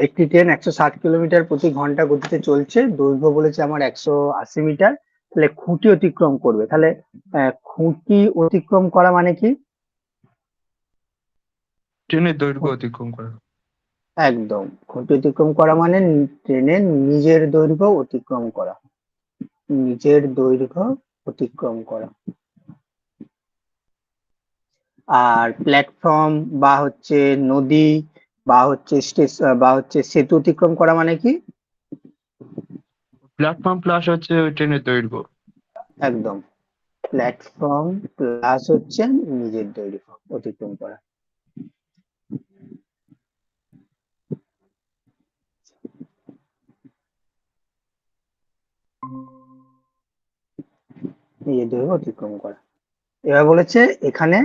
একটি train 160 kilometre প্রতি ঘন্টা গতিতে চলছে, দৈর্ঘ্য বলেছে আমার 180 মিটার। তাহলে খুঁটি অতিক্রম করবে, তাহলে খুঁটি অতিক্রম করা মানে কি? ট্রেনের দৈর্ঘ্য অতিক্রম করা। একদম, খুঁটি অতিক্রম করা মানে ট্রেনের নিজের দৈর্ঘ্য অতিক্রম করা, নিজের দৈর্ঘ্য অতিক্রম করা। আর প্ল্যাটফর্ম বা হচ্ছে নদী বা হচ্ছে বা হচ্ছে সেতু অতিক্রম করা মানে কি? প্ল্যাটফর্ম প্লাস হচ্ছে ওই ট্রেনের দৈর্ঘ্য। একদম, প্ল্যাটফর্ম প্লাস হচ্ছে নিজের দৈর্ঘ্য অতিক্রম করা। নিজের দৈর্ঘ্য অতিক্রম করা। এবার বলেছে এখানে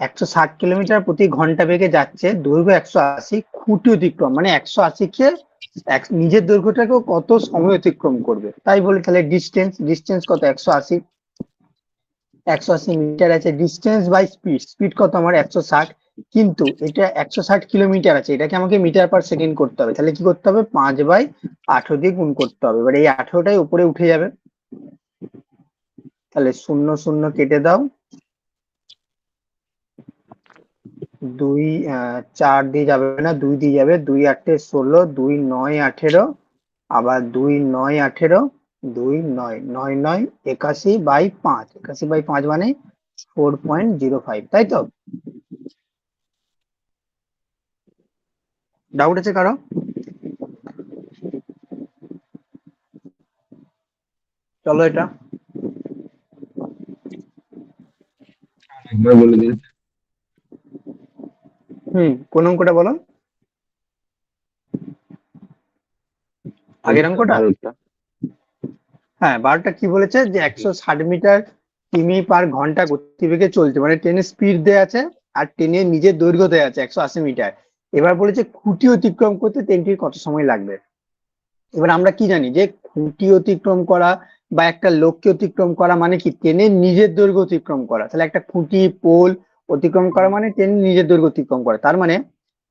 160 কিলোমিটার প্রতি ঘন্টা বেগে যাচ্ছে, দৈর্ঘ্য 180, খুঁটি অতিক্রম মানে 180 কে নিজের দৈর্ঘ্যটাকেও কত সময় অতিক্রম করবে, তাই বলি তাহলে ডিস্টেন্স, ডিস্টেন্স কত? 180, 180 মিটার আছে, ডিস্টেন্স বাই স্পিড, স্পিড কত আমার? 160, কিন্তু এটা 160 কিলোমিটার আছে, এটাকে আমাকে মিটার পার সেকেন্ড করতে হবে, তাহলে কি করতে হবে? 5/18 দিয়ে গুণ করতে হবে। এবার এই 18টাই উপরে উঠে যাবে, তাহলে 0 0 কেটে দাও, 2 4 দিয়ে যাবে না, 2 দিয়ে যাবে, 2 8 16, 2 9 18, আবার 2 9 18, 2 9 9 9 81/5, 81/5 মানে 4.05, তাই তো? ডাউট আছে কারো? চলো এটা একবার বলে দিন। কোন অঙ্কটা বলো, আগের অঙ্কটা। ভারতটা। হ্যাঁ, 12টা কি বলেছে? যে 160 মিটার কিমি পার ঘন্টা গতিবেগে চলছে, মানে ট্রেনের স্পিড দেয়া আছে আর ট্রেনের নিজের দৈর্ঘ্য দেয়া আছে 180 মিটার। এবার বলেছে খুঁটি অতিক্রম করতে ট্রেনটির কত সময় লাগবে। এবার আমরা কি জানি যে খুঁটি অতিক্রম করা বা একটা লক্ষ্য অতিক্রম করা মানে কি? ট্রেনের নিজের দৈর্ঘ্য অতিক্রম করা। তাহলে একটা খুঁটি পোল অতিক্রম করা মানে ট্রেনের নিজের দৈর্ঘ্য অতিক্রম করা, তার মানে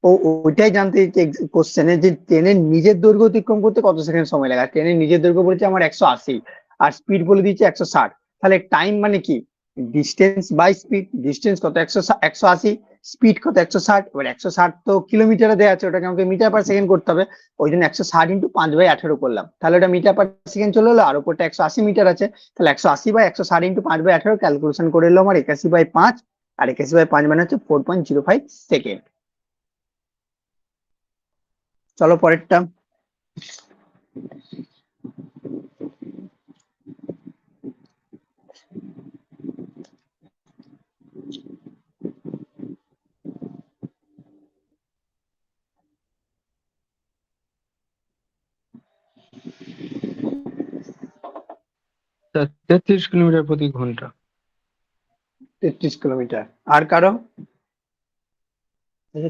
ও ওইটাই জানতে চাইছে কোশ্চেনে, যে ট্রেনের নিজের দৈর্ঘ্য অতিক্রম করতে কত সেকেন্ড সময় লাগে। আর ট্রেনের নিজের দৈর্ঘ্য বলেছে আমার 180, আর স্পিড বলে দিয়েছে 160, তাহলে টাইম মানে কি? ডিস্টেন্স বাই স্পিড, ডিস্টেন্স কত? 180, স্পিড কত? 160। এবার 160 তো কিলোমিটারে দেওয়া আছে, ওটাকে আমাকে মিটার পার সেকেন্ড করতে হবে, ওই জন্য 160 ইন্টু 5/18 করলাম, তাহলে ওটা মিটার পার সেকেন্ড চলে এলো, আর উপরটা 180 মিটার আছে, তাহলে 180/160 ইন্টু 5/18 ক্যালকুলেশন করে এলো আমার 81/5, আর 81/5 মানে হচ্ছে 4.05 সেকেন্ড। চলো পরেরটা। তা 33 কিলোমিটার প্রতি ঘন্টা। 33 কিলোমিটার। আর কারো?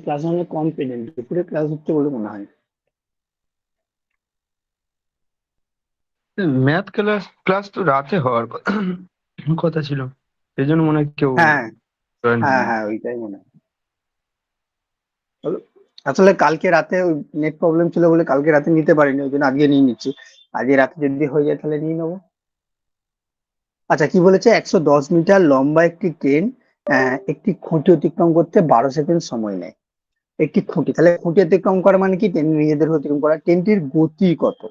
ক্লাস আমাদের কনফিডেন্ট, দুপুরে ক্লাস হচ্ছে বলে মনে হয়। ম্যাথ ক্লাস ক্লাস তো রাতে হওয়ার কথা ছিল, এই জন্য মনে হয় কেউ হ্যাঁ জয়েন হ্যাঁ হয়নি। হ্যাঁ, ওইটাই মনে হয়। আসলে কালকে রাতে নেট প্রবলেম ছিল বলে কালকে রাতে নিতে পারিনি, ওই জন্য আজকে নিয়ে নিচ্ছি। আজকে রাতে যদি হয়ে যায় তাহলে নিয়ে নেবো। আচ্ছা, কি বলেছে? 110 মিটার লম্বা একটি ট্রেন একটি খুঁটি অতিক্রম করতে 12 সেকেন্ড সময় নেয়। একটি খুঁটি, তাহলে খুঁটি অতিক্রম করা মানে কি? ট্রেন নিজেদের অতিক্রম করা। ট্রেনটির গতি কত?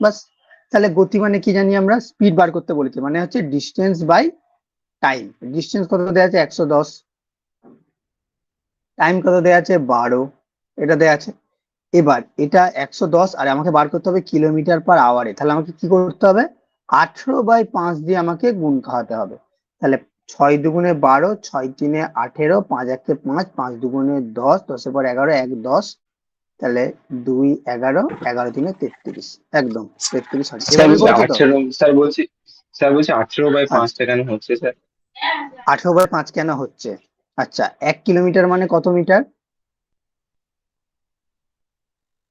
বাস। তাহলে গতি মানে কি জানি আমরা? স্পিড বার করতে বলেছি, মানে হচ্ছে ডিস্টেন্স বাই টাইম। ডিস্টেন্স কত দেওয়া আছে? 110, টাইম কত দেওয়া আছে? 12, এটা দেওয়া আছে। এবার এটা 110 আর আমাকে বার করতে হবে কিলোমিটার পার আওয়ারে, তাহলে আমাকে কি করতে হবে? 18/5 দিয়ে আমাকে গুণ খাওয়াতে হবে। তাহলে 6 দুগুণে 12, 6 তিনে 18, 5 একে 5, 5 দুগুণে 10, 10 পর 11, 1 10, তাহলে 2 11, 11 তিনে 33, একদম 33 সঠিক। স্যার এভাবে বলছি করেছো তো? 18, স্যার বলছি 18/5 আচ্ছা, কেন হচ্ছে স্যার? 18/5 কেন হচ্ছে? আচ্ছা, 1 কিলোমিটার মানে কত মিটার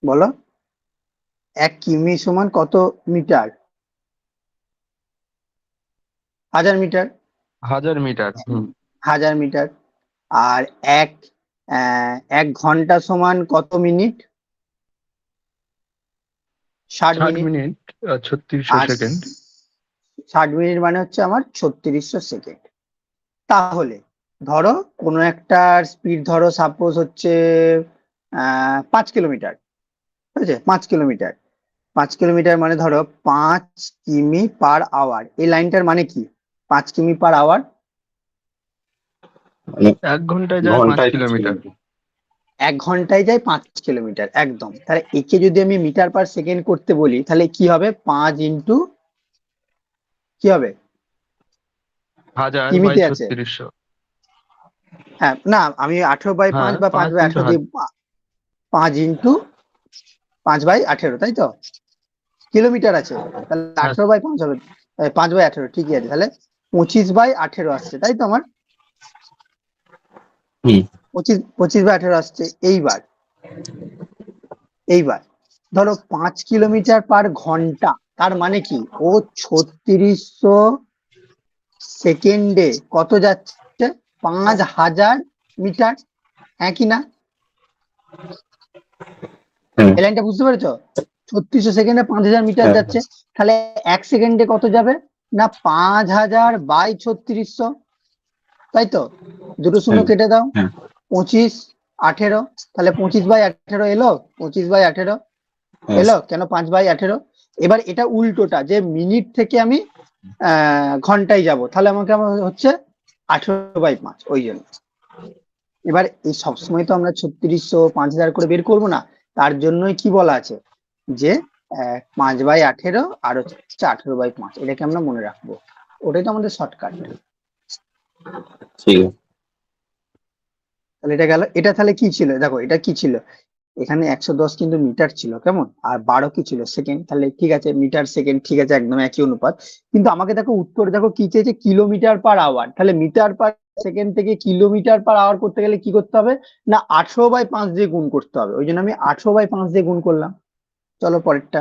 বলো? 1 কিমি সমান কত মিটার? 1000 মিটার। 1000 মিটার। 1000 মিটার। আর এক 1 ঘন্টা সমান কত মিনিট? ষাট 60 মিনিট মিনিট আর 3600 আর সেকেন্ড। 60 মিনিট মানে হচ্ছে আমার 3600 সেকেন্ড। তাহলে ধরো কোনো একটার স্পিড ধরো সাপোজ হচ্ছে 5 কিলোমিটার, ঠিক আছে? 5 কিলোমিটার, 5 কিলোমিটার মানে ধরো 5 কিমি/আওয়ার। এই লাইনটার মানে কি? 5 কিমি/আওয়ার, মানে 1 ঘন্টায় যায় 5 ঘন্টায় 5 কিলোমিটার। কিলোমিটার। 1 ঘন্টায় যায় 5 কিলোমিটার, একদম। তাহলে একে যদি আমি মিটার পার সেকেন্ড করতে বলি তাহলে কি হবে? 5 ইন্টু কি হবে? 1000 বাই কিমিতে আছে। 3600। হ্যাঁ, না আমি 18/5 হ্যাঁ, বা 5 ইন্টু 5/18 দিয়ে 5 ইন্টু 5/18, তাই তো? কিলোমিটার আছে, তাহলে হ্যাঁ 18/5 হবে। 5/18, ঠিকই আছে। তাহলে 25/18 আসছে, তাই তো আমার? হুম। 25/18 আসছে। এইবার ধরো 5 কিলোমিটার/ঘন্টা, তার মানে কি ও 3600 সেকেন্ডে কত যাচ্ছে? 5000 মিটার। হ্যাঁ কি না? হ্যাঁ। এই লাইনটা বুঝতে পেরেছো? 3600 সেকেন্ডে 5000 মিটার হ্যাঁ। যাচ্ছে। তাহলে 1 সেকেন্ডে কত যাবে? না 5000/3600, তাই তো? দুটো শূন্য হ্যাঁ। কেটে দাও। হ্যাঁ। 25/18, তাহলে 25/18 এলো। 25/18 হ্যাঁ। এলো কেন? 5/18। এবার এটা উল্টোটা, যে মিনিট থেকে আমি ঘন্টায় যাব, তাহলে আমাকে আমার হচ্ছে 18/5, ওই জন্য। এবার এই সবসময় তো আমরা 3600 5000 করে বের করবো না, তার জন্যই কি বলা আছে যে 5/18 আর হচ্ছে 18/5, এটাকে আমরা মনে রাখবো। ওটাই তো আমাদের শর্টকাট। ঠিক আছে। তাহলে এটা গেল। এটা তাহলে কি ছিল? দেখো এটা কি ছিল, এখানে 110 কিন্তু মিটার ছিল, কেমন? আর 12 কি ছিল? সেকেন্ড। তাহলে ঠিক আছে, মিটার সেকেন্ড ঠিক আছে, একদম একই অনুপাত। কিন্তু আমাকে দেখো উত্তরে দেখো কি চেয়েছে, কিলোমিটার/আওয়ার। তাহলে মিটার/সেকেন্ড থেকে কিলোমিটার/আওয়ার করতে গেলে কি করতে হবে? না 18/5 দিয়ে গুণ করতে হবে। ওই জন্য আমি 18/5 দিয়ে গুণ করলাম। চলো পরেরটা।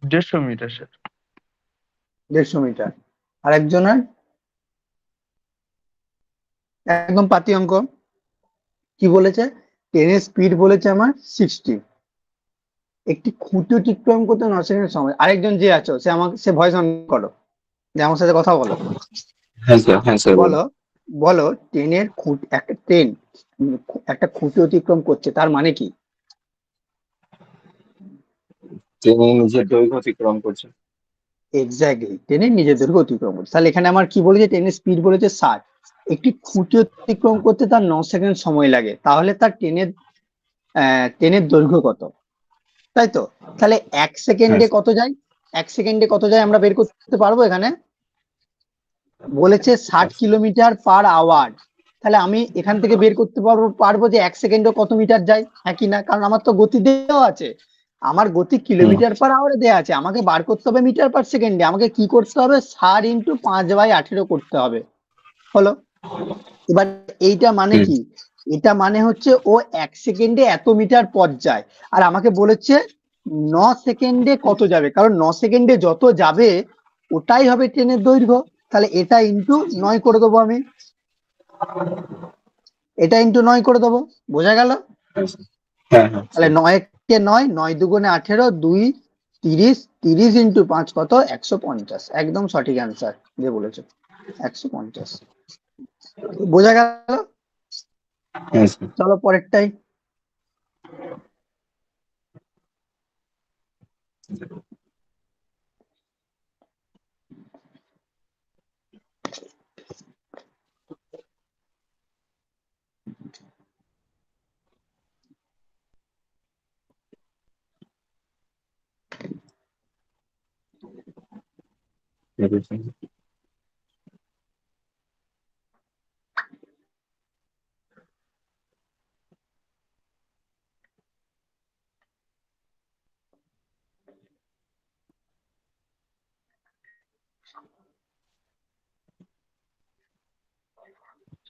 দেড়শো মিটার স্যার। 150 মিটার। আর একজনের একদম পাতি অঙ্ক কি বলেছে? ট্রেনের স্পিড বলেছে আমার 60, একটি খুঁটি অতিক্রম করতে 9 সেকেন্ড সময়। আরেকজন যে আছো সে ভয়েস অন করো, যে আমার সাথে কথা বলো। হ্যাঁ স্যার, হ্যাঁ স্যার বলুন। বলো, বলো ট্রেনের একটা ট্রেন একটা খুঁটি অতিক্রম করছে, তার মানে কি? তিনি নিজের দৈর্ঘ্য অতিক্রম করছেন। এক্স্যাক্টলি, ট্রেনের নিজের দৈর্ঘ্য অতিক্রম করছে। তাহলে এখানে আমার কি বলেছে? ট্রেনের স্পিড বলেছে 60, একটি খুঁটি অতিক্রম করতে তার 9 সেকেন্ড সময় লাগে, তাহলে তার ট্রেনের দৈর্ঘ্য কত? তাই তো? তাহলে এক হ্যাঁ সেকেন্ডে স্যার। কত যায়? 1 সেকেন্ডে কত যায় আমরা বের করতে পারবো। এখানে বলেছে 60 কিলোমিটার/আওয়ার। তাহলে আমি এখান থেকে বের করতে পারবো যে 1 সেকেন্ডে কত মিটার যায়, হ্যাঁ কি না? কারণ আমার তো গতি দেওয়া আছে, আমার গতি হুম। কিলোমিটার/আওয়ারে দেওয়া আছে, আমাকে বার করতে হবে মিটার/সেকেন্ডে। আমাকে কি করতে হবে? 60 × 5/18 করতে হবে। হলো। এবার এইটা মানে হুম। কি? এটা মানে হচ্ছে ও 1 সেকেন্ডে এত মিটার পথ যায়। আর আমাকে বলেছে 9 সেকেন্ডে কত যাবে, কারণ 9 সেকেন্ডে যত যাবে ওটাই হবে ট্রেনের দৈর্ঘ্য। তাহলে এটা ইন্টু 9 করে দেবো আমি, এটা ইন্টু 9 করে দেবো। বোঝা গেল? হ্যাঁ স্যার। হ্যাঁ হ্যাঁ তাহলে স্যার। 9 কে 9, 9 × 2 = 18, 2 30, 30 × 5 কত? 150। একদম সঠিক অ্যান্সার যে বলেছো, 150। বোঝা গেল? হ্যাঁ স্যার। চলো পরেরটাই।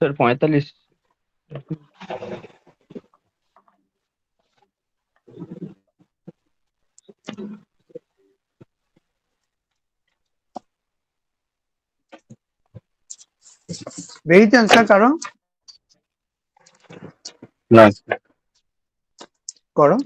স্যার 45। বেরিয়েছে আনসার কারো? না স্যার। করো।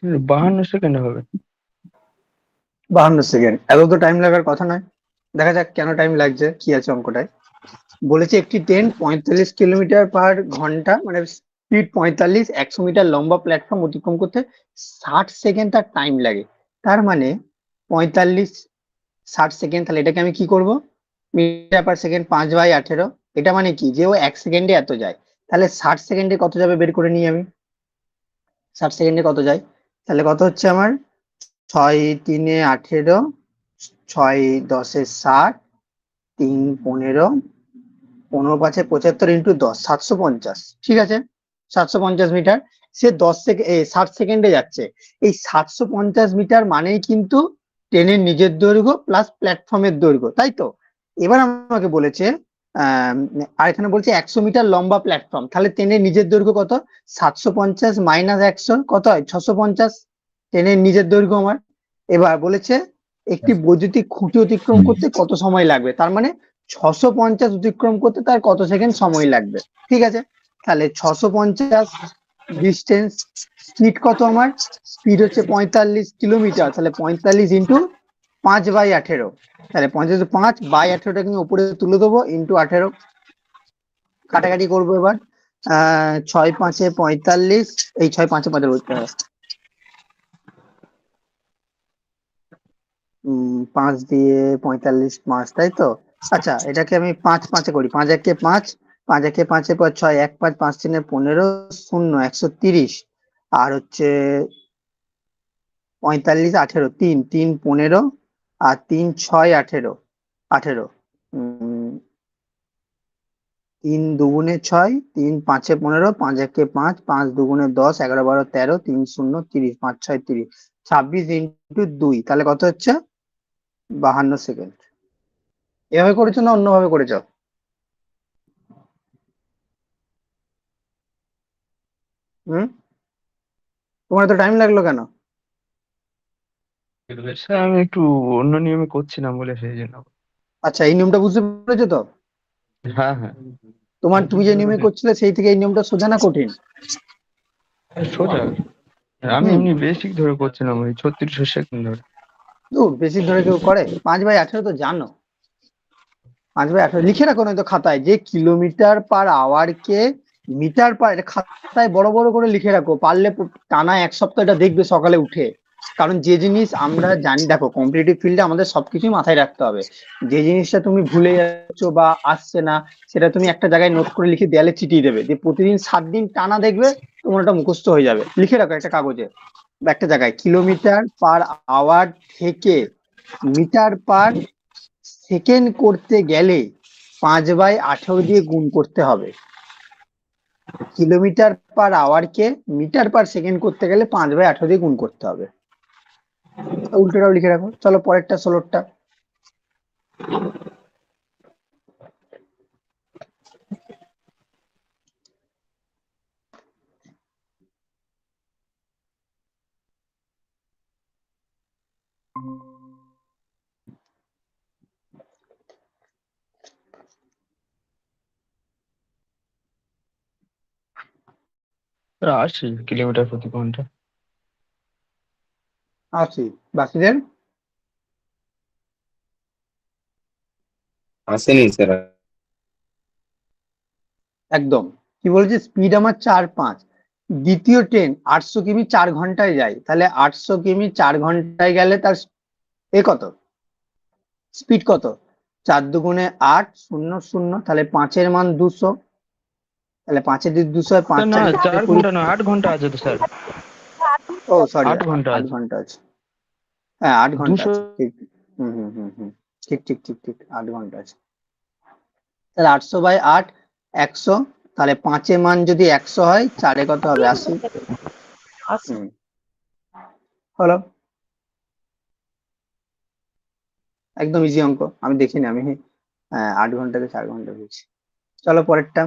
হুম, 52 সেকেন্ড হবে। 52 সেকেন্ড, এত তো টাইম লাগার কথা নয়। দেখা যাক কেন টাইম লাগছে, কি আছে অঙ্কটায়। বলেছে একটি ট্রেন 45 কিলোমিটার/ঘন্টা মানে স্পিড 45, 100 মিটার লম্বা প্ল্যাটফর্ম অতিক্রম করতে 60 সেকেন্ড তার টাইম লাগে। তার মানে 45, 60 সেকেন্ড, তাহলে এটাকে আমি কি করব? Metre per second 5/18। এটা মানে কি, যে ও 1 সেকেন্ডে এত যায়, তাহলে 60 সেকেন্ডে কত যাবে বের করে নিই আমি। 60 সেকেন্ডে কত যায়, তাহলে কত হচ্ছে আমার? 6×3 = 18, 6×10 = 60, 3×15, 15×5 = 75, × 10 750। ঠিক আছে, 750 মিটার। সে 60 সেকেন্ডে যাচ্ছে। এই 750 মিটার মানেই কিন্তু ট্রেনের নিজের দৈর্ঘ্য প্লাস প্ল্যাটফর্মের দৈর্ঘ্য, তাই তো? এবার আমাকে বলেছে আহ আর এখানে বলছে 100 মিটার লম্বা প্ল্যাটফর্ম, তাহলে ট্রেনের নিজের দৈর্ঘ্য কত? 750 - 100 কত হয়? 650 ট্রেনের নিজের দৈর্ঘ্য আমার। এবার বলেছে একটি বৈদ্যুতিক খুঁটি অতিক্রম করতে কত সময় লাগবে, তার মানে 650 অতিক্রম করতে তার কত সেকেন্ড সময় লাগবে। ঠিক আছে, তাহলে 650 ডিস্টেন্স, স্পিড কত আমার? স্পিড হচ্ছে 45 কিলোমিটার, তাহলে 45 × 5/18, তাহলে 5/18 কিন্তু উপরে তুলে দেবো, ইন্টু 18। কাটাকাটি করবো এবার। 6×5 = 45, এই 6×5 = 5 দিয়ে 45 মাস, তাই তো? আচ্ছা, এটাকে আমি 5×5 করি। 5×1 = 5, 5×1 = 5, এর পর 6, 1 5, 5 3 = 15, 0 130, আর হচ্ছে 45 18, 3 3 15, আর 3 6 18, 18, 3 2 6, 3 5 15, 5×1 = 5, 5 2 10, 11 12 13, 3 0 30, 5 6 30, 26 × 2, তাহলে কত হচ্ছে? 52 সেকেন্ড। এভাবে করেছো না অন্যভাবে করেছো? হুম, তোমার এত টাইম লাগলো কেন? স্যার আমি একটু অন্য নিয়মে করছিলাম বলে সেই জন্য। আচ্ছা, এই নিয়মটা বুঝতে পেরেছো তো? হ্যাঁ হ্যাঁ। তুমি যে নিয়মে করছিলে সেই থেকে এই নিয়মটা সোজা না কঠিন? সোজা। আমি হুম, এমনি বেসিক ধরে করছিলাম, ওই 36 সেকেন্ড ধরে। দূর বেশি ধরে কেউ করে? 5/18 তো জানো। 5/18 লিখে রাখো নয়তো খাতায়, যে কিলোমিটার পার আওয়ার কে মিটার পার, এটা খাতায় বড় বড় করে লিখে রাখো, পারলে টানা 1 সপ্তাহ এটা দেখবে সকালে উঠে। কারণ যে জিনিস আমরা জানি, দেখো কম্পিটিটিভ ফিল্ডে আমাদের সবকিছুই মাথায় রাখতে হবে। যে জিনিসটা তুমি ভুলে যাচ্ছ বা আসছে না, সেটা তুমি একটা জায়গায় নোট করে লিখে দেয়ালে চিটিয়ে দেবে, যে প্রতিদিন 7 দিন টানা দেখবে তোমার ওটা মুখস্থ হয়ে যাবে। লিখে রাখো একটা কাগজে বা একটা জায়গায়, কিলোমিটার পার আওয়ার থেকে মিটার পার সেকেন্ড করতে গেলে 5/18 দিয়ে গুণ করতে হবে। কিলোমিটার পার আওয়ার কে মিটার পার সেকেন্ড করতে গেলে 5/18 দিয়ে গুণ করতে হবে। উল্টোটাও লিখে রাখো। চলো পরেরটা, 16টা। স্যার 80 কিলোমিটার প্রতি ঘন্টা। আসি বাকিদের। আসেনি স্যার। একদম। কি বলছে, স্পিড আমার 4-5, দ্বিতীয় ট্রেন 800 কিমি 4 ঘন্টায় যায়, তাহলে 800 কিমি 4 ঘন্টায় গেলে তার কত, স্পিড কত? 4×2 = 8, 0 0, তাহলে 5-এর মান 200, তাহলে 5-এর দিক 200 হয়, 5 স্যার না, 4 4 20। ঘন্টা নয়, 8 ঘন্টা আছে তো স্যার। ও সরি, 8 ঘন্টা 8 আছে। ঘন্টা আছে। হ্যাঁ 8 ঘন্টা 200। আছে, ঠিক। হুম, ঠিক ঠিক ঠিক ঠিক 8 ঘন্টা আছে। তাহলে 800/8, 100, তাহলে 5-এ মান যদি 100 হয়, 4-এ কত হবে, 80। হুম, হলো। একদম ইজি অঙ্ক, আমি দেখিনি, আমি 8 ঘন্টাকে 4 ঘন্টা বলছি। চলো পরেরটা।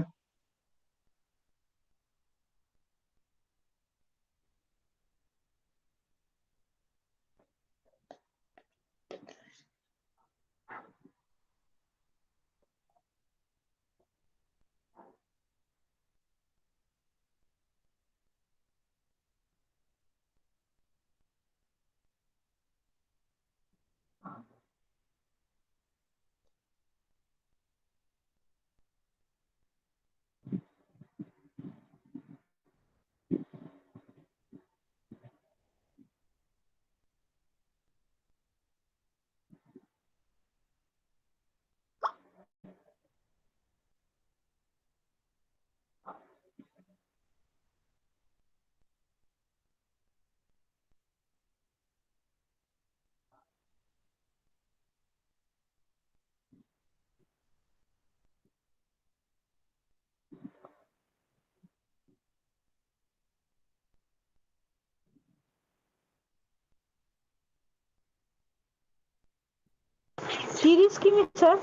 তিরিশ কিমি স্যার।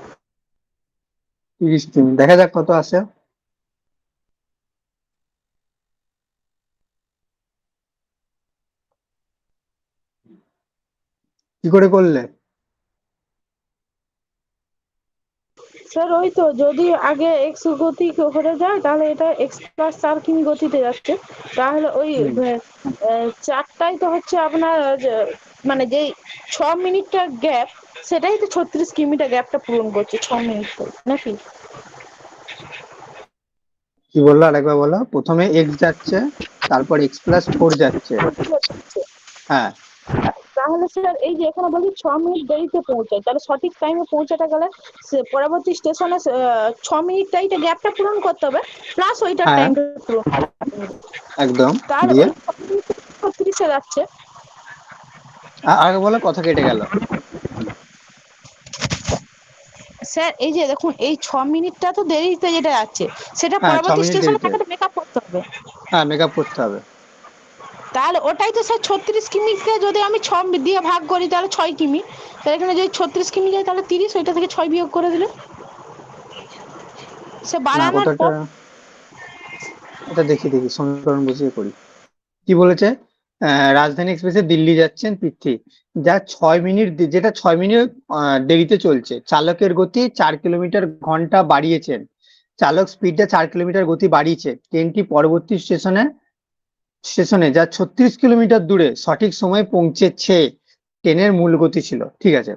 30 কিমি, দেখা যাক কত আসে। কি করে করলে? স্যার ওই তো, যদি আগে এক্স গতি করে যায় তাহলে এটা x+4 কিমি গতিতে যাচ্ছে, তাহলে ওই হুম, 4টাই তো হচ্ছে আপনার মানে যেই 6 মিনিটটার গ্যাপ, সেটাই তো 36 কিমিটা গ্যাপটা পূরণ করছে 6 মিনিট নাকি? কি বললো আরেকবার বলো। প্রথমে এক্স যাচ্ছে, তারপর x+4 যাচ্ছে। হ্যাঁ, তাহলে স্যার এই যে এখানে বলছি 6 মিনিট দেরিতে পৌঁছায়, তাহলে সঠিক টাইমে পৌঁছাতে গেলে পরবর্তী স্টেশনে 6 মিনিটটাই গ্যাপটা পূরণ করতে হবে, প্লাস ওইটার হ্যাঁ, টাইমটা পূরণ করতে হবে। একদম। তাহলে দিয়ে ওই 36-এ যাচ্ছে। আগে বলো, কথা কেটে গেল। স্যার এই যে দেখুন, এই 6 মিনিটটা তো দেরিতে যেটা যাচ্ছে, সেটা হ্যাঁ, ছ পরবর্তী মিনিট স্টেশনে দেরিতে। তাকে মেকআপ করতে হবে। হ্যাঁ, মেকআপ করতে হবে। তাহলে ওটাই তো স্যার 36 কিমিকে যদি আমি 6 দিয়ে ভাগ করি তাহলে 6 কিমি, তাহলে এখানে যদি 36 কিমি যায় তাহলে 30, ওইটা থেকে 6 বিয়োগ করে দিলে সে না, বাড়ানোর কতটা, পর। এটা দেখি দেখি সমীকরণ বসিয়ে করি। কি বলেছে, রাজধানী এক্সপ্রেসে দিল্লি যাচ্ছেন পৃথ্বী, যা 6 মিনিট, যেটা 6 মিনিট দেরিতে চলছে, চালকের গতি 4 কিলোমিটার ঘন্টা বাড়িয়েছেন। চালক স্পিডটা 4 কিলোমিটার গতি বাড়িয়েছে, ট্রেনটি পরবর্তী স্টেশনে যা 36 কিলোমিটার দূরে সঠিক সময়ে পৌঁছেছে। ট্রেনের মূল গতি ছিল, ঠিক আছে।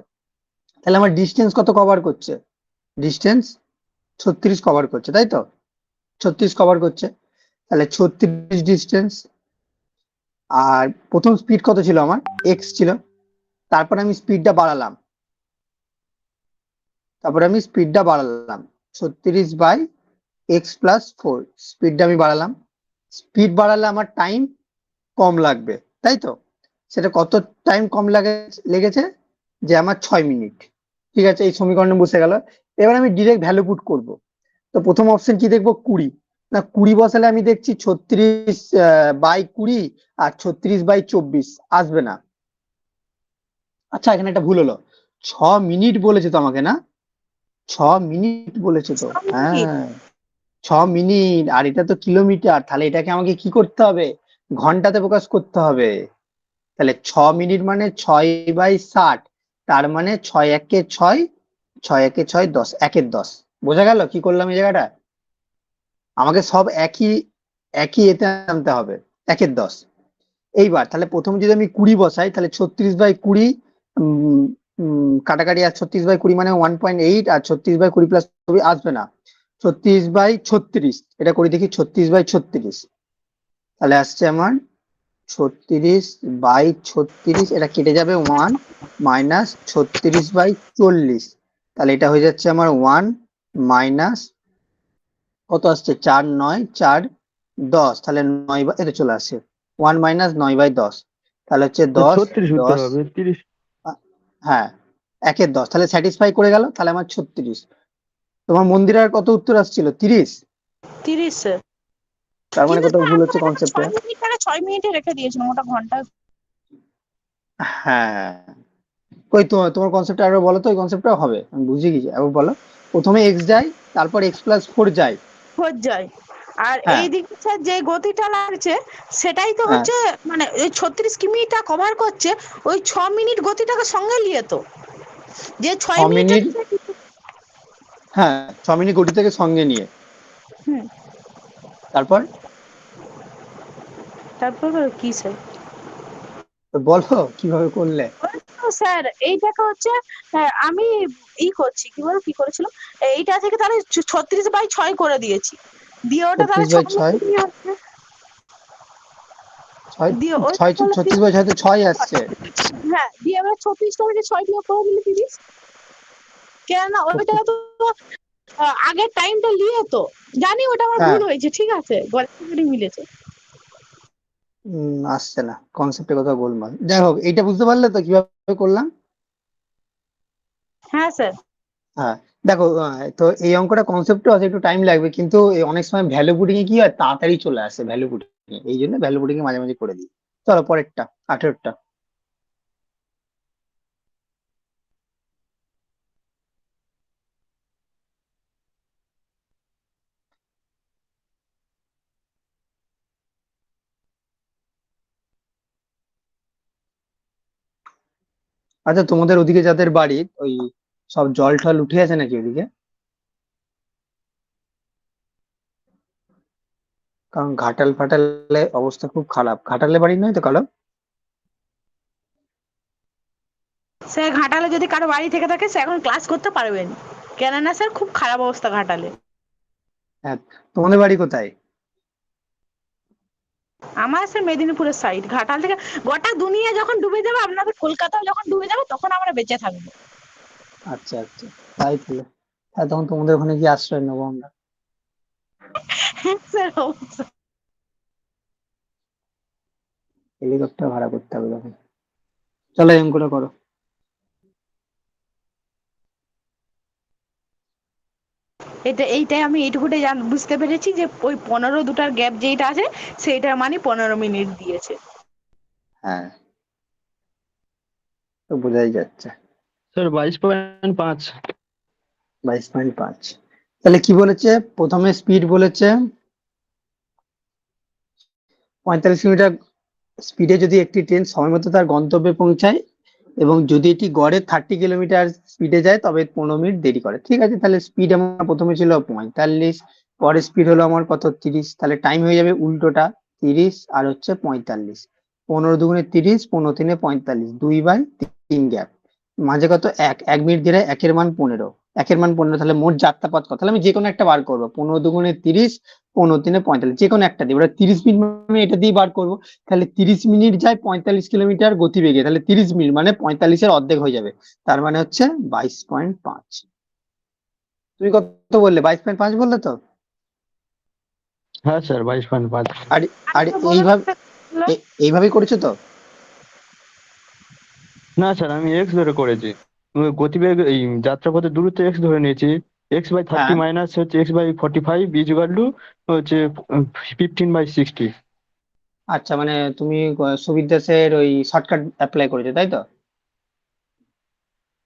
তাহলে আমার ডিস্টেন্স কত কভার করছে, ডিস্টেন্স 36 কভার করছে, তাই তো? 36 কভার করছে, তাহলে 36 ডিস্টেন্স। আর প্রথম স্পিড কত ছিল আমার? এক্স ছিল। তারপর আমি স্পিডটা বাড়ালাম, 36/x+4 স্পিডটা আমি বাড়ালাম। স্পিড বাড়ালে আমার টাইম কম লাগবে, তাই তো? সেটা কত টাইম কম লেগেছে? যে আমার 6 মিনিট। ঠিক আছে, এই সমীকরণে বসে গেল। এবার আমি ডিরেক্ট ভ্যালু পুট করব। তো প্রথম অপশন কি দেখবো? 20। না, 20 বসালে আমি দেখছি 36/20 আর 36/24 আসবে না। আচ্ছা, এখানে একটা ভুল হলো। 6 মিনিট বলেছে তো আমাকে, না? 6 মিনিট বলেছে তো, হ্যাঁ। 6 মিনিট, আর এটা তো কিলোমিটার, তাহলে এটাকে আমাকে কি করতে হবে? ঘন্টাতে প্রকাশ করতে হবে। তাহলে 6 মিনিট মানে 6/60, তার মানে 6 × 1 = 6, 6 × 1 = 6, 10, 1/10। বোঝা গেল কি করলাম এই জায়গাটা? আমাকে সব একই একই এতে আনতে হবে, 1/10। এইবার তাহলে প্রথম যদি আমি 20 বসাই, তাহলে 36/20 কাটাকাটি, আর 36/20 মানে 1.8, আর 36/20 প্লাস আসবে না। 36/36, এটা করে দেখি। 36/36, তাহলে আসছে আমার 36/36, এটা কেটে যাবে 1 মাইনাস 36/40, তাহলে এটা হয়ে যাচ্ছে আমার 1 মাইনাস কত আসছে? 4 9 4 10, তাহলে 9 এটা চলে আসছে 1 মাইনাস 9/10, তাহলে হচ্ছে 10 36 হতে 10। হবে 30। হ্যাঁ, 1/10, তাহলে স্যাটিসফাই করে গেল, তাহলে আমার 36। তোমার মন্দিরের কত উত্তর আসছিল? 30? 30 স্যার। তার মানে কিন্তু কোথাও স্যার ভুল হচ্ছে আপনার এখানে কনসেপ্টে। 6 মিনিট, 6 মিনিটে রেখে দিয়েছিলাম, ওটা ঘন্টা। হ্যাঁ, কই তোমার কনসেপ্টটা আরো বলো তো, ওই কনসেপ্টটা হবে, আমি বুঝে গেছি, আরো বলো। প্রথমে এক্স যায়, তারপর x+4 যায়। হয়ে যায়। আর হ্যাঁ, এই দিকে স্যার যে গতিটা লাগছে সেটাই তো হ্যাঁ, হচ্ছে, মানে ওই 36 কিমিটা কভার করছে, ওই 6 মিনিট গতিটাকে সঙ্গে নিয়ে তো, যে 6 মিনিটের। 6 মিনিট। হ্যাঁ, 6 মিনিট গতি থেকে সঙ্গে নিয়ে। হুম। তারপর তারপর কি স্যার? তো বলো কিভাবে করলে। স্যার এইটাকে হচ্ছে, আমি করছি, কি করেছিলাম, এইটা থেকে তাহলে 36/6 করে দিয়েছি, দিয়ে ওটা তাহলে 36/6, 6 মিনিট হচ্ছে, 6 দিয়ে ওইটা 6 করলে 36/6 তো 6 আসছে। হ্যাঁ, দিয়ে এবার 36টা থেকে 6 দিয়ে করে দিলে 30। কেননা ওইটা তো আগের টাইমটা নিয়ে তো, জানি ওটা আমার হ্যাঁ, ভুল হয়েছে, ঠিক আছে, গল্পটা মিলেছে। আসছে না কনসেপ্টের কথা, গোলমাল। যাই হোক, এইটা বুঝতে পারলে তো কিভাবে করলাম? হ্যাঁ স্যার। হ্যাঁ, দেখো, তো এই অঙ্কটা কনসেপ্টও আছে, একটু টাইম লাগবে, কিন্তু অনেক সময় ভ্যালু পুটিং এ কি হয়, তাড়াতাড়ি চলে আসে ভ্যালু পুটিং এ, এই জন্য ভ্যালু পুটিং এ মাঝে মাঝে করে দিই। চলো পরেরটা, 18টা। আচ্ছা, তোমাদের ওদিকে যাদের বাড়ি, ওই সব জল টল উঠে আছে নাকি ওদিকে? কারণ ঘাটাল ফাটালে অবস্থা খুব খারাপ। ঘাটালে বাড়ি নয় তো কারো? স্যার ঘাটালে যদি কারো বাড়ি থেকে থাকে সে এখন ক্লাস করতে পারবেন, কেননা স্যার খুব খারাপ অবস্থা ঘাটালে। হ্যাঁ, তোমাদের বাড়ি কোথায়? আমার স্যার মেদিনীপুরের সাইড, ঘাটাল থেকে গোটা দুনিয়া যখন ডুবে যাবে, আপনাদের কলকাতাও যখন ডুবে যাবে, তখন আমরা বেঁচে থাকবো। আচ্ছা, আচ্ছা, তাই তাহলে। হ্যাঁ, তখন তোমাদের ওখানে গিয়ে আশ্রয় নেবো আমরা। হ্যাঁ স্যার, অবশ্যই। হেলিকপ্টার ভাড়া করতে হবে তখন। চলো এই অঙ্কটা করো। এইটাই আমি এইটুকুটাই বুঝতে পেরেছি যে ওই 15 দুটার গ্যাপ যেটা আছে সেইটার মানে 15 মিনিট দিয়েছে। হ্যাঁ, তো বোঝাই যাচ্ছে। স্যার 22.5। 22.5। তাহলে কি বলেছে? প্রথমে স্পিড বলেছে 45 কিলোমিটার স্পিডে যদি একটি ট্রেন সময়মতো তার গন্তব্যে পৌঁছায়, এবং যদি এটি গড়ে 30 কিলোমিটার স্পিডে যায়, তবে 15 মিনিট দেরি করে। ঠিক আছে, তাহলে স্পিড আমার প্রথমে ছিল 45, পরে স্পিড হলো আমার কত? 30, তাহলে টাইম হয়ে যাবে উল্টোটা, 30 আর হচ্ছে 45। 15 দুগুণে 30, 15 তিনে 45, 2/3 গ্যাপ। মাঝে কত, এক মিনিট ধীরে, একের মান 15, একের মান 15, তাহলে মোট যাত্রাপথ কত? তাহলে আমি যে কোনো একটা বার করবো, 15 দুগুণে 30, 15 তিনে 45, যে কোনো একটা দিই, ওটা 30 মিনিট আমি এটা দিয়ে বার করবো। তাহলে 30 মিনিট যায় 45 কিলোমিটার গতিবেগে, তাহলে 30 মিনিট মানে 45-এর অর্ধেক হয়ে যাবে, তার মানে হচ্ছে 22.5। তুমি কত বললে? 22.5 বললে তো? হ্যাঁ স্যার, 22.5। আর আর আরেকবার বলো এইভাবে, তো। এইভাবেই করেছো তো? না স্যার, আমি এক্স ধরে করেছি। গতিবেগ এই যাত্রাপথের দূরত্ব এক্স ধরে নিয়েছি। x/30 হ্যাঁ, মাইনাস হচ্ছে x/45 ইজ ইকুয়াল টু হচ্ছে 15/60। আচ্ছা, মানে তুমি সুবির দাসের ওই শর্টকাট অ্যাপ্লাই করেছো, তাই তো?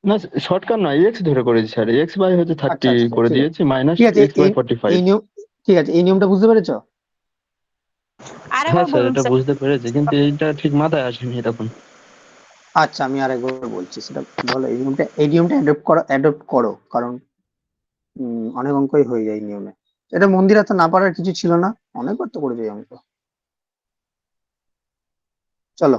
না, শর্টকাট নয়, এক্স ধরে করেছি স্যার। x/30 আচ্ছা আচ্ছা, করে ঠিক আছে, দিয়েছি মাইনাস ঠিক আছে, এই x/45। এই নিয়ম, ঠিক আছে, এই নিয়মটা বুঝতে পেরেছো? হ্যাঁ আরেকবার স্যার, বলুন এটা স্যার। বুঝতে পেরেছি, কিন্তু এইটা ঠিক মাথায় আসেনি তখন। আচ্ছা, আমি আরেকবার বলছি, সেটা বলো। এই নিয়মটা অ্যাডপ্ট করো, কারণ অনেক অঙ্কই হয়ে যায় এই নিয়মে। এটা মন্দিরা তো না পারার কিছু ছিল না, অনেকবার তো করেছে এই অঙ্ক। চলো,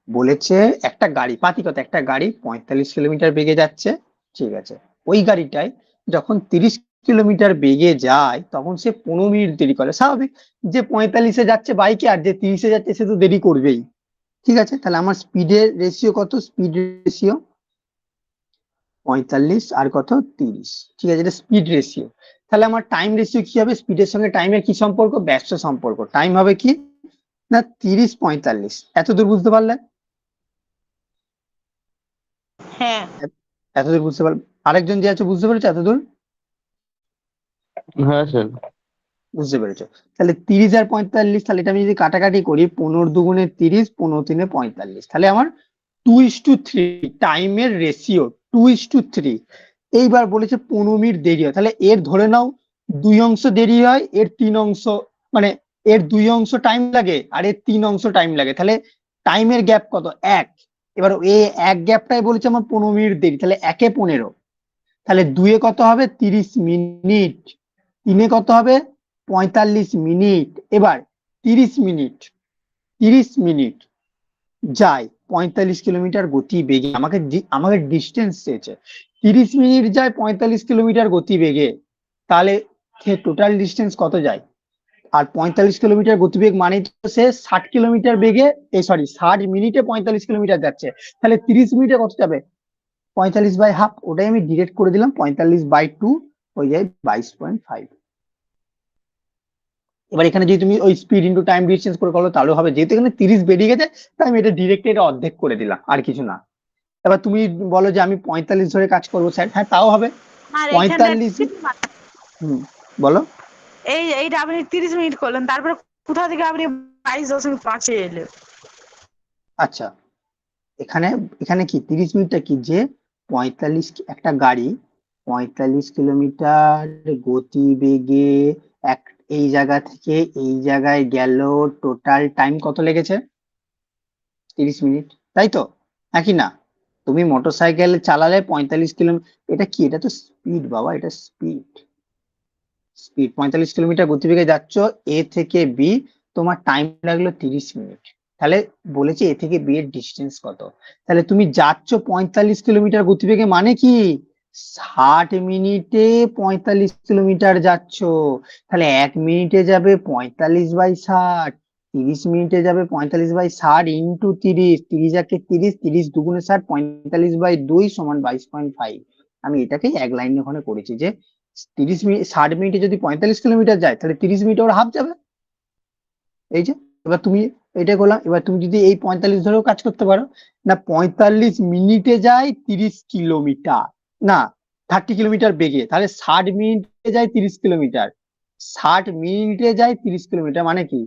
বলেছে একটা গাড়ি, পাতিকত একটা গাড়ি 45 কিলোমিটার বেগে যাচ্ছে, ঠিক আছে। ওই গাড়িটায় যখন 30 কিলোমিটার বেগে যায় তখন সে 15 মিনিট দেরি করে, স্বাভাবিক। যে 45-এ যাচ্ছে বাইকে আর যে 30-এ যাচ্ছে সে তো দেরি করবেই, ঠিক আছে। তাহলে আমার স্পিডের রেশিও কত? স্পিড রেশিও 45 আর কত, 30, ঠিক আছে, এটা স্পিড রেশিও। তাহলে আমার টাইম রেশিও কি হবে? স্পিডের সঙ্গে টাইমের কি সম্পর্ক? ব্যস্ত সম্পর্ক। টাইম হবে কি না 30/45। এতদূর বুঝতে পারলে? হ্যাঁ। এতদূর বুঝতে পারলে? আরেকজন যে আছে বুঝতে পেরেছো এতদূর? হ্যাঁ স্যার। বুঝতে পেরেছো? তাহলে 30 আর 45, তাহলে এটা আমি যদি কাটাকাটি করি, 15 দুগুণে 30, 15 তিনে 45, তাহলে আমার 2:3 টাইমের রেশিও, 2:3। এইবার বলেছে 15 মিনিট দেরি হয়, তাহলে এর ধরে নাও দুই অংশ দেরি হয়, এর তিন অংশ, মানে এর দুই অংশ টাইম লাগে আর এর তিন অংশ টাইম লাগে, তাহলে টাইমের গ্যাপ কত? 1। এবার এই এক গ্যাপটাই বলেছে আমার 15 মিনিট দেরি, তাহলে 1-এ 15, তাহলে 2-এ কত হবে? 30 মিনিট, 3-এ কত হবে? 45 মিনিট। এবার 30 মিনিট, 30 মিনিট যায় 45 কিলোমিটার গতি বেগে, আমাকে ডিস্টেন্স চেয়েছে। 30 মিনিট যায় 45 কিলোমিটার গতি বেগে, তাহলে সে টোটাল ডিস্টেন্স কত যায়? আর 45 কিলোমিটার গতিবেগ মানে তো সে 60 কিলোমিটার বেগে, এই সরি 60 মিনিটে 45 কিলোমিটার যাচ্ছে, তাহলে 30 মিনিটে কত যাবে? 45/2, ওটাই আমি ডিরেক্ট করে দিলাম, 45/2 হয়ে যায় 22.5। এবার এখানে যদি তুমি ওই স্পিড ইন্টু টাইম ডিস্টেন্স করে করো তাহলে হবে, যেহেতু এখানে 30 বেরিয়ে গেছে তাই আমি এটা ডিরেক্ট এটা অর্ধেক করে দিলাম, আর কিছু না। এবার তুমি বলো যে আমি 45 ধরে কাজ করবো স্যার, হ্যাঁ তাও হবে। আর এইখানটা 45, হুম, বলো। এইটা আপনি 30 মিনিট করলেন, তারপরে কোথা থেকে আপনি 22.5 এলেন? আচ্ছা, এখানে এখানে কি 30 মিনিটটা কি, যে 45, একটা গাড়ি 45 কিলোমিটার গতি বেগে এক, এই জায়গা থেকে এই জায়গায় গেল, টোটাল টাইম কত লেগেছে? 30 মিনিট, তাই তো? নাকি না? তুমি মোটরসাইকেল চালালে 45 কিলোমিটার, এটা কি, এটা তো স্পিড বাবা, এটা স্পিড। স্পিড 45 কিলোমিটার গতিবেগে যাচ্ছ এ থেকে বি, তোমার টাইম লাগলো 30 মিনিট। তাহলে বলেছে এ থেকে বি এর ডিস্টেন্স কত? তাহলে তুমি যাচ্ছ 45 কিলোমিটার গতিবেগে মানে কি 60 মিনিটে 45 কিলোমিটার যাচ্ছ, তাহলে 1 মিনিটে যাবে 45/60, 30 মিনিটে যাবে 45/60 ইন্টু 30, 30 30 দুগুণে 60, 45/2 সমান 22.5। আমি এটাকেই এক লাইনে ওখানে করেছি যে 30 মিনিট, 60 মিনিটে যদি 45 কিলোমিটার যায় তাহলে 30 মিনিটে ওর হাফ যাবে, এই যে। এবার তুমি এটা করলাম, এবার তুমি যদি এই 45 ধরেও কাজ করতে পারো, না 45 মিনিটে যায় 30 কিলোমিটার, না 30 কিলোমিটার বেগে, তাহলে 60 মিনিটে যায় 30 কিলোমিটার, 60 মিনিটে যায় 30 কিলোমিটার মানে কি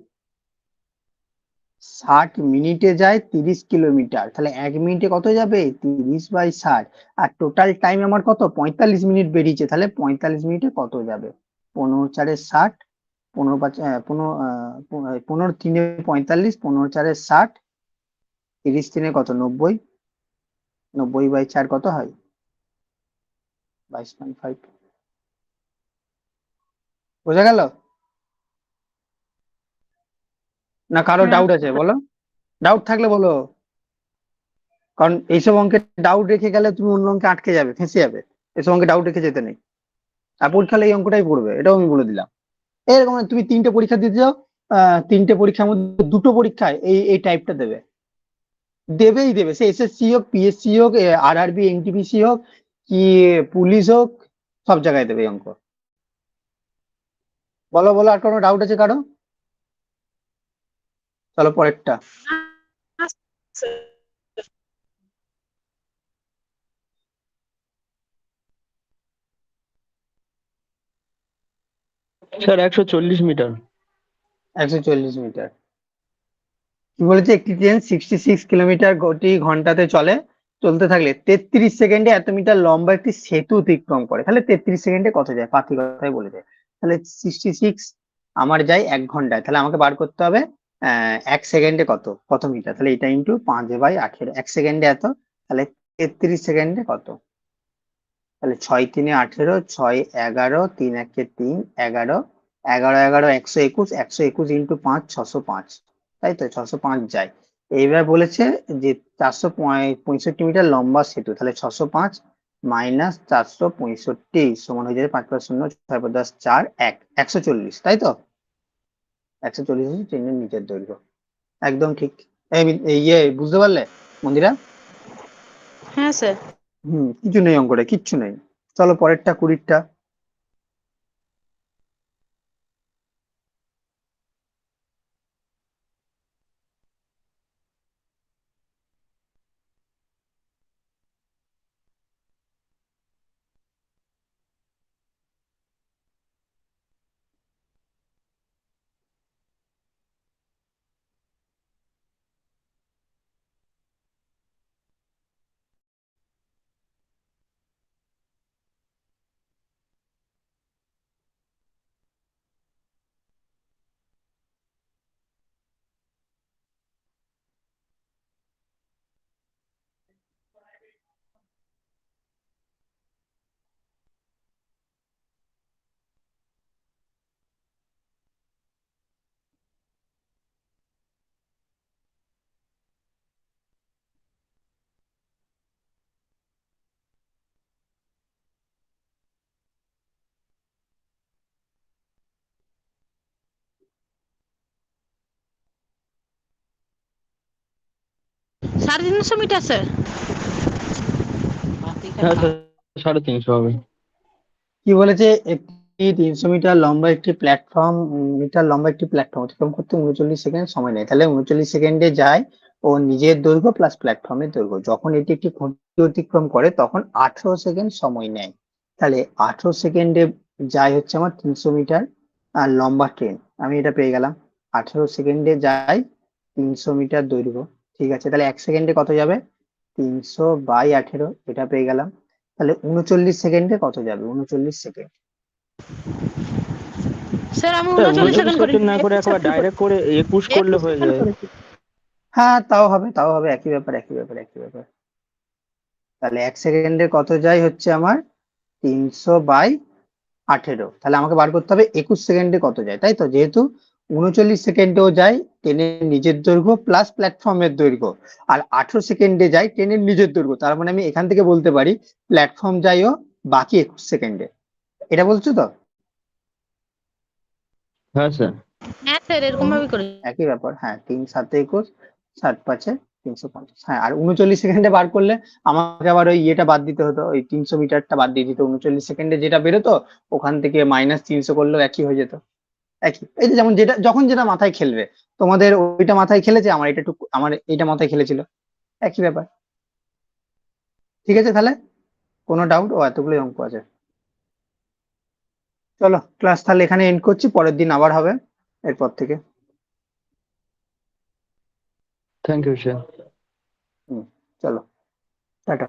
60 মিনিটে যায় 30 কিলোমিটার, তাহলে 1 মিনিটে কত যাবে? 30/60। আর টোটাল টাইম আমার কত? 45 মিনিট বেরিয়েছে, তাহলে 45 মিনিটে কত যাবে? 15×4 = 60, 15×5 15 3 45, 15×4 = 60, 30 3 কত? 90, 90/4 কত হয়? 22.5। বোঝা গেল? না কারো হ্যাঁ। ডাউট আছে বলো, ডাউট থাকলে বলো, কারণ এইসব অঙ্কে ডাউট রেখে গেলে তুমি অন্য অঙ্কে আটকে যাবে, ফেঁসে যাবে। এসব অঙ্কে ডাউট রেখে যেতে নেই, আর পরীক্ষায় এই অঙ্কটাই পড়বে, এটাও আমি বলে দিলাম। এরকম না, তুমি 3টে পরীক্ষা দিতে যাও, 3টে পরীক্ষার মধ্যে 2টো পরীক্ষায় এই টাইপটা দেবে, দেবেই দেবে। সে এসএসসি হোক, পিএসসি হোক, আরআরবি, এনটিপিসি হোক, কি পুলিশ হোক, সব জায়গায় দেবে এই অঙ্ক। বলো বলো, আর কোনো ডাউট আছে কারো? চলো পরেরটা। Sir 140 metre. 140 মিটার। কি বলেছে, একটি ট্রেন 66 কিলোমিটার ঘন্টাতে চলতে থাকলে 33 সেকেন্ডে এত মিটার লম্বা একটি সেতু অতিক্রম করে, তাহলে 33 সেকেন্ডে কত যায়? পাতি কথাই বলে যায়। তাহলে 66 আমার যায় 1 ঘন্টায়, তাহলে আমাকে বার করতে হবে 1 সেকেন্ডে কত কত মিটার। তাহলে এটা ইন্টু 5/18, 1 সেকেন্ডে এত, তাহলে 33 সেকেন্ডে কত? তাহলে 6×3 = 18, 6 11, 3 1 3, 11, 11 11 121, 121 ইন্টু 5 605, তাই তো 605 যায়। এইবার বলেছে যে 465 মিটার লম্বা সেতু, তাহলে 605 মাইনাস 465 সমান হয়ে যাবে 5 + 0 6 × 10 4 1, 140, তাই তো 140 হচ্ছে ট্রেনের নিচের দৈর্ঘ্য। একদম ঠিক। ইয়ে বুঝতে পারলে মন্দিরা? হ্যাঁ স্যার। কিছু নেই অঙ্কটা, কিচ্ছু নেই। চলো পরেরটা, 20টা। সাড়ে 300 মিটার স্যার। হ্যাঁ স্যার 350 হবে। কি বলেছে, একটি 300 লম্বা একটি প্ল্যাটফর্ম অতিক্রম করতে 39 সেকেন্ড সময় নেয়, তাহলে 39 সেকেন্ডে যায় ও নিজের দৈর্ঘ্য প্লাস প্ল্যাটফর্মের দৈর্ঘ্য। যখন এটি একটি খুঁটি অতিক্রম করে তখন 18 সেকেন্ড সময় নেয়। তাহলে 18 সেকেন্ডে যায় হচ্ছে আমার 300 মিটার আর লম্বা ট্রেন, আমি এটা পেয়ে গেলাম। 18 সেকেন্ডে যায় 300 মিটার দৈর্ঘ্য, ঠিক আছে। তাহলে 1 সেকেন্ডে কত যাবে? 300/18, এটা পেয়ে গেলাম। তাহলে 39 সেকেন্ডে কত যাবে? 39 সেকেন্ড। স্যার আমি স্যার 39 39 সেকেন্ড সেকেন্ড করেছি, না করে একবার ডাইরেক্ট করে 21 করলে 21 হয়ে সেকেন্ড যায়। করেছি। হ্যাঁ তাও হবে, একই ব্যাপার একই ব্যাপার একই ব্যাপার। তাহলে 1 সেকেন্ডে কত যায় হচ্ছে আমার 300/18, তাহলে আমাকে বার করতে হবে 21 সেকেন্ডে কত যায়, তাই তো। যেহেতু 39 সেকেন্ডেও যায় ট্রেনের নিজের দৈর্ঘ্য প্লাস প্ল্যাটফর্মের দৈর্ঘ্য, আর 18 সেকেন্ডে যায় ট্রেনের নিজের দৈর্ঘ্য, তার মানে আমি এখান থেকে বলতে পারি প্ল্যাটফর্ম যাইও বাকি 21 সেকেন্ডে। এটা বলছো তো? হ্যাঁ স্যার। হ্যাঁ স্যার এরকম ভাবে করেছি। একই ব্যাপার, হ্যাঁ। 3 7 21, 7 5 350, হ্যাঁ। আর 39 সেকেন্ডে বার করলে আমাকে আবার ওই ইয়েটা বাদ দিতে হতো, ওই 300 মিটারটা বাদ দিয়ে দিত। 39 সেকেন্ডে যেটা বেরোতো ওখান থেকে -300 করলেও একই হয়ে যেত। একই, এই যে যেমন যেটা যখন যেটা মাথায় খেলবে, তোমাদের ওইটা মাথায় খেলেছে, আমার এইটা মাথায় খেলেছিল, একই ব্যাপার। ঠিক আছে, তাহলে কোনো ডাউট? ও এতগুলো অঙ্ক আছে। চলো ক্লাস তাহলে এখানে এন্ড করছি, পরের দিন আবার হবে এরপর থেকে। Thank you sir. চলো টাটা।